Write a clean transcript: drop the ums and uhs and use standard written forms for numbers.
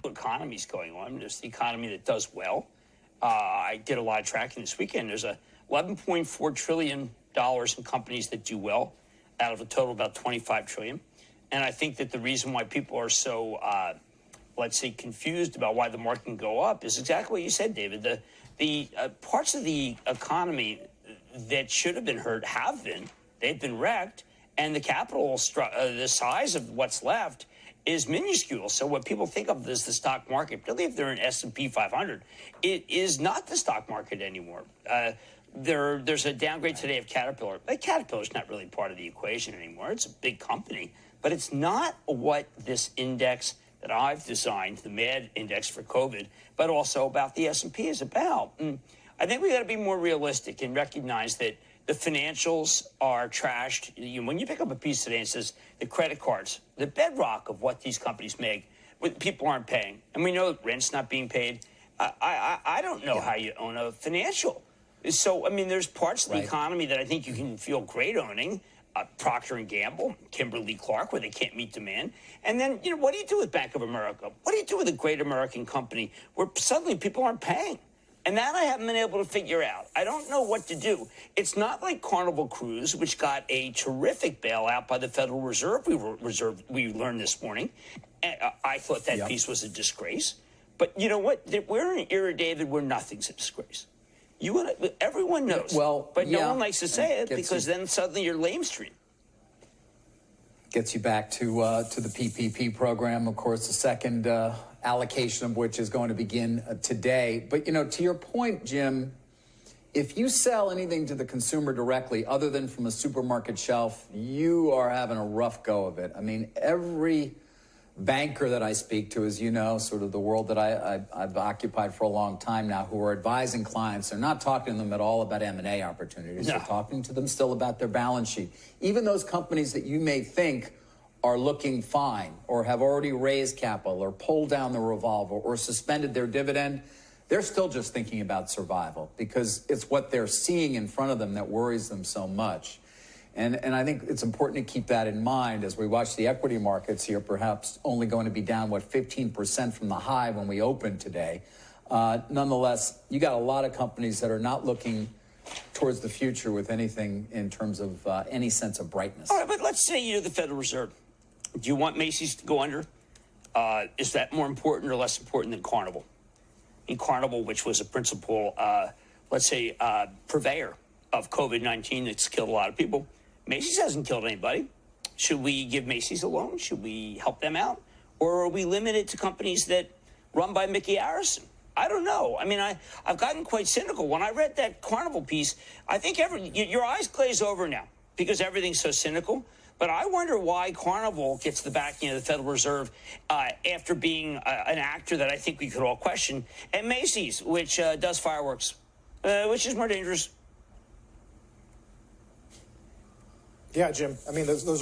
economy is going on. There's the economy that does well. I did a lot of tracking this weekend. There's a $11.4 trillion in companies that do well out of a total of about $25 trillion. And I think that the reason why people are so, let's say, confused about why the market can go up is exactly what you said, David. The parts of the economy that should have been hurt have been. They've been wrecked. And the capital, the size of what's left is minuscule. So what people think of as the stock market, particularly if they're in S&P 500, it is not the stock market anymore. There's a downgrade today of Caterpillar. But Caterpillar's not really part of the equation anymore. It's a big company, but it's not what this index that I've designed, the MAD index for COVID, but also about the S&P is about. And I think we got to be more realistic and recognize that the financials are trashed. When you pick up a piece today and says the credit cards, the bedrock of what these companies make, people aren't paying. And we know rent's not being paid. I don't know how you own a financial. So, I mean, there's parts of the economy that I think you can feel great owning. Procter & Gamble, Kimberly-Clark, where they can't meet demand. And then, what do you do with Bank of America? What do you do with a great American company where suddenly people aren't paying? And that I haven't been able to figure out. I don't know what to do. It's not like Carnival Cruise, which got a terrific bailout by the Federal Reserve. We learned this morning. I thought that piece was a disgrace. But you know what? We're in an era, David, where nothing's a disgrace. Everyone knows. But no one likes to say it because then suddenly you're lamestream. Gets you back to the PPP program, of course, the second allocation of which is going to begin today. But, to your point, Jim, if you sell anything to the consumer directly other than from a supermarket shelf, you are having a rough go of it. I mean, every banker that I speak to, as you know, sort of the world that I've occupied for a long time now, who are advising clients, they're not talking to them at all about M&A opportunities. No. They're talking to them still about their balance sheet. Even those companies that you may think are looking fine or have already raised capital or pulled down the revolver or suspended their dividend, they're still just thinking about survival because it's what they're seeing in front of them that worries them so much. And I think it's important to keep that in mind as we watch the equity markets here, perhaps only going to be down, 15% from the high when we opened today. Nonetheless, you got a lot of companies that are not looking towards the future with anything in terms of any sense of brightness. All right, but let's say you're the Federal Reserve. Do you want Macy's to go under? Is that more important or less important than Carnival? In Carnival, which was a principal, purveyor of COVID-19 that's killed a lot of people. Macy's hasn't killed anybody. Should we give Macy's a loan? Should we help them out? Or are we limited to companies that run by Mickey Harrison? I don't know. I mean, I've gotten quite cynical. When I read that Carnival piece, I think your eyes glaze over now because everything's so cynical. But I wonder why Carnival gets the backing of the Federal Reserve after being an actor that I think we could all question, and Macy's, which does fireworks, which is more dangerous. Yeah, Jim. I mean, those